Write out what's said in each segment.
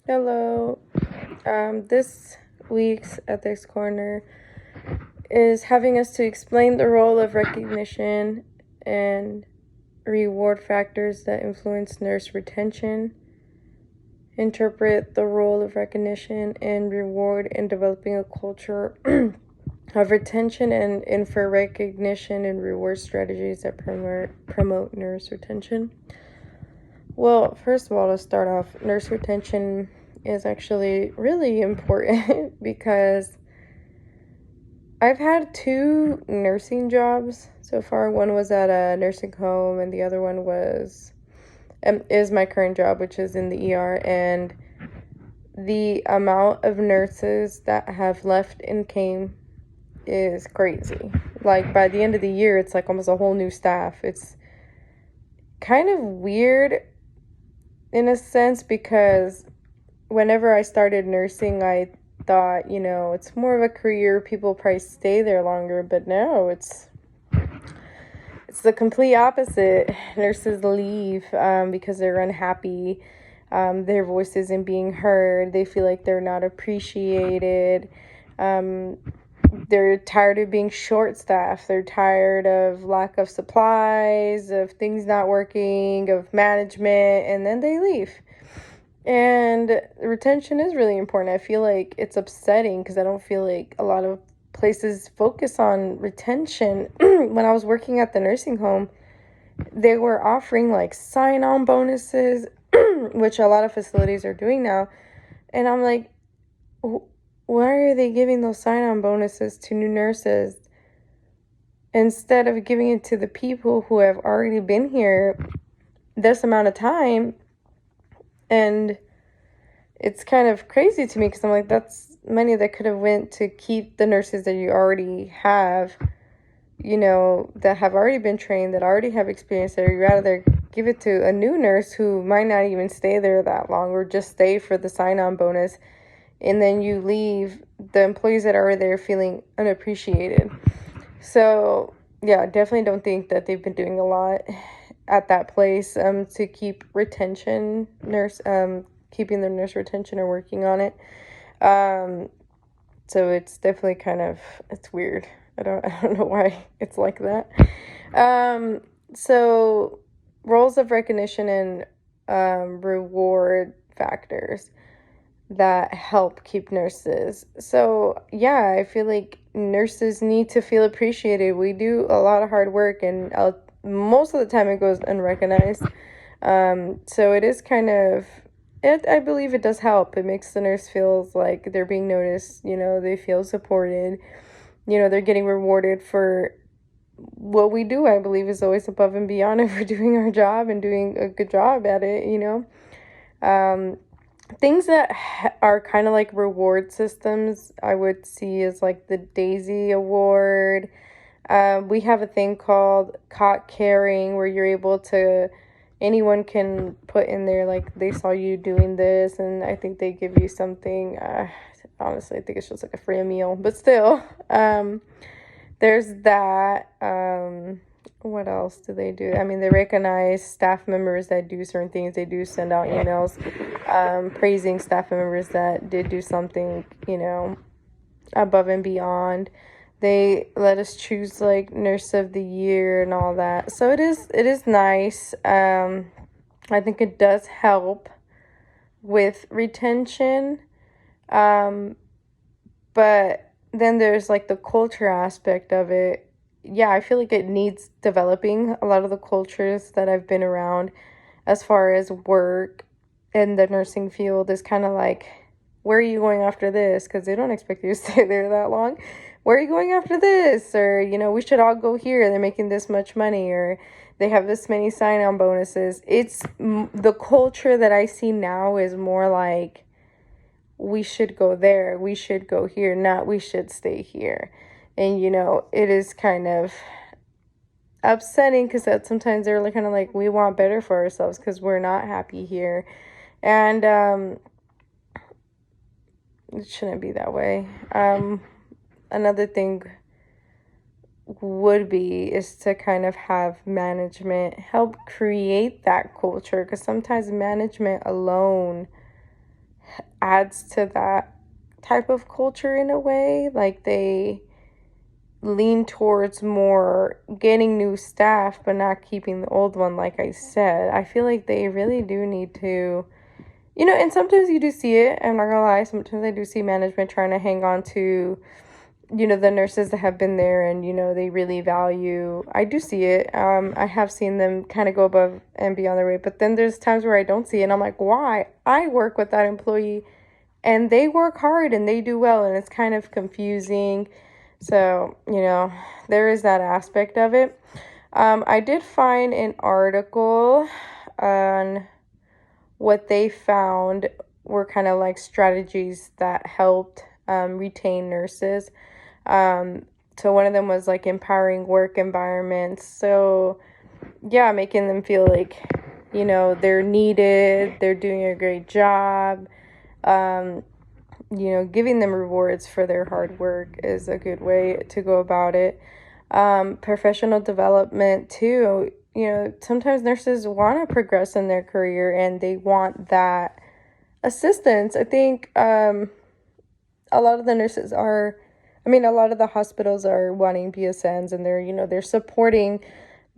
Hello. This week's Ethics Corner is having us to explain the role of recognition and reward factors that influence nurse retention, interpret the role of recognition and reward in developing a culture of retention, and infer recognition and reward strategies that promote nurse retention. Well, first of all, to start off, nurse retention is actually really important because I've had two nursing jobs so far. One was at a nursing home, and the other one is my current job, which is in the ER. And the amount of nurses that have left and came is crazy. Like, by the end of the year, it's like almost a whole new staff. It's kind of weird in a sense because whenever I started nursing, I thought, it's more of a career. People probably stay there longer, but no, it's the complete opposite. Nurses leave because they're unhappy. Their voice isn't being heard. They feel like they're not appreciated. They're tired of being short-staffed. They're tired of lack of supplies, of things not working, of management, and then they leave. And retention is really important. I feel like it's upsetting because I don't feel like a lot of places focus on retention. When I was working at the nursing home, they were offering like sign-on bonuses, which a lot of facilities are doing now. And I'm like, why are they giving those sign-on bonuses to new nurses instead of giving it to the people who have already been here this amount of time? And it's kind of crazy to me because I'm like, that's money that could have went to keep the nurses that you already have, that have already been trained, that already have experience there. You'd rather give it to a new nurse who might not even stay there that long or just stay for the sign-on bonus. And then you leave the employees that are there feeling unappreciated. So, yeah, I definitely don't think that they've been doing a lot at that place to keep retention, keeping their nurse retention or working on it. So it's definitely it's weird. I don't know why it's like that. So roles of recognition and reward factors that help keep nurses. So yeah, I feel like nurses need to feel appreciated. We do a lot of hard work, and most of the time it goes unrecognized. So it is I believe it does help. It makes the nurse feels like they're being noticed, they feel supported, they're getting rewarded for what we do. I believe is always above and beyond if we're doing our job and doing a good job at it, Things that are kind of like reward systems, I would see as like the Daisy Award. We have a thing called Caught Caring where you're able to, anyone can put in there like they saw you doing this, and I think they give you something. Honestly, I think it's just like a free meal, but still, there's that. What else do they do? I mean, they recognize staff members that do certain things. They do send out emails praising staff members that did do something, above and beyond. They let us choose like nurse of the year and all that. So it is nice. I think it does help with retention. But then there's like the culture aspect of it. Yeah, I feel like it needs developing. A lot of the cultures that I've been around as far as work in the nursing field is kind of like, where are you going after this? Because they don't expect you to stay there that long. Where are you going after this? Or, we should all go here. They're making this much money, or they have this many sign-on bonuses. It's the culture that I see now is more like, we should go there, we should go here, not we should stay here. And, it is kind of upsetting because that sometimes they're kind of like, we want better for ourselves because we're not happy here. And it shouldn't be that way. Another thing is to kind of have management help create that culture, because sometimes management alone adds to that type of culture in a way. Like they lean towards more getting new staff but not keeping the old one. Like I said, I feel like they really do need to, and sometimes you do see it. I'm not gonna lie, sometimes I do see management trying to hang on to the nurses that have been there, and they really value. I do see it. I have seen them kind of go above and beyond their way, but then there's times where I don't see it and I'm like, why? I work with that employee and they work hard and they do well, and it's kind of confusing. So there is that aspect of it. I did find an article on what they found were kind of like strategies that helped retain nurses. So one of them was like empowering work environments. So yeah, making them feel like, they're needed, they're doing a great job. Giving them rewards for their hard work is a good way to go about it. Professional development too. Sometimes nurses want to progress in their career and they want that assistance. I think a lot of the nurses are, a lot of the hospitals are wanting BSNs, and they're supporting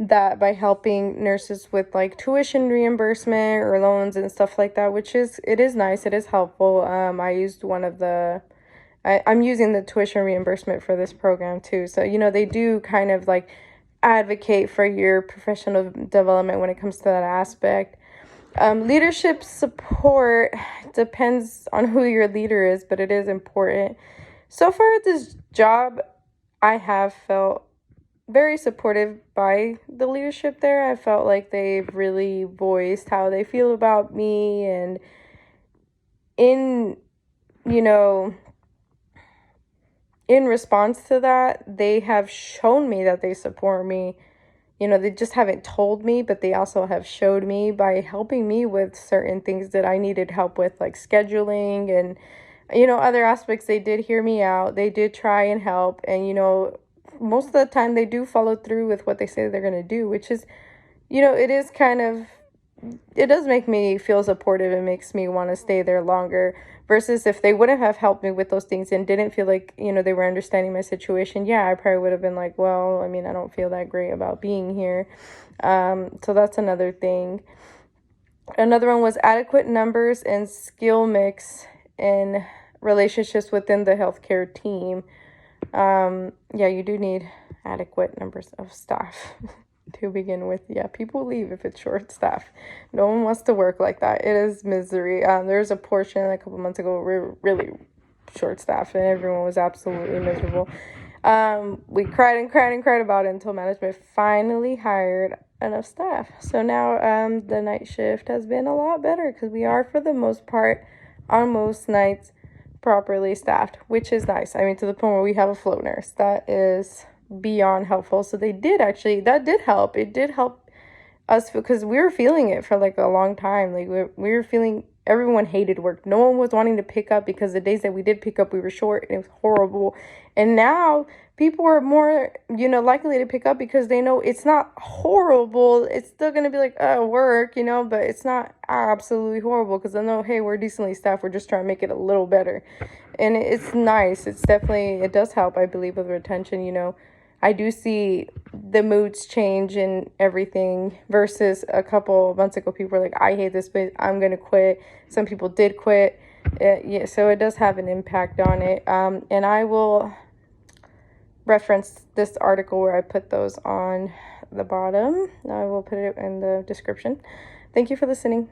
that by helping nurses with like tuition reimbursement or loans and stuff like that, it is nice. It is helpful. I used I'm using the tuition reimbursement for this program too. So, they do kind of like advocate for your professional development when it comes to that aspect. Leadership support depends on who your leader is, but it is important. So far at this job, I have felt very supportive by the leadership there. I felt like they've really voiced how they feel about me, and in response to that, they have shown me that they support me. They just haven't told me, but they also have showed me by helping me with certain things that I needed help with, like scheduling and, other aspects. They did hear me out. They did try and help. And, most of the time they do follow through with what they say they're going to do, which is, it does make me feel supportive. It makes me want to stay there longer, versus if they wouldn't have helped me with those things and didn't feel like, they were understanding my situation. Yeah, I probably would have been like, well, I don't feel that great about being here. So that's another thing. Another one was adequate numbers and skill mix in relationships within the healthcare team. Yeah, you do need adequate numbers of staff to begin with. Yeah, people leave if it's short staff. No one wants to work like that. It is misery. There's a portion a couple months ago we were really short staff and everyone was absolutely miserable. We cried and cried and cried about it until management finally hired enough staff. So now the night shift has been a lot better because we are, for the most part, on most nights, properly staffed, which is nice. To the point where we have a float nurse. That is beyond helpful. So that did help. It did help us, because we were feeling it for like a long time. Like we were feeling, everyone hated work. No one was wanting to pick up, because the days that we did pick up, we were short and it was horrible. And now people are more, likely to pick up because they know it's not horrible. It's still going to be like, work, but it's not absolutely horrible, because they know, hey, we're decently staffed. We're just trying to make it a little better. And it's nice. It does help, I believe, with retention. I do see the moods change and everything, versus a couple months ago, people were like, I hate this place, I'm going to quit. Some people did quit. Yeah, so it does have an impact on it. And I will reference this article where I put those on the bottom. I will put it in the description. Thank you for listening.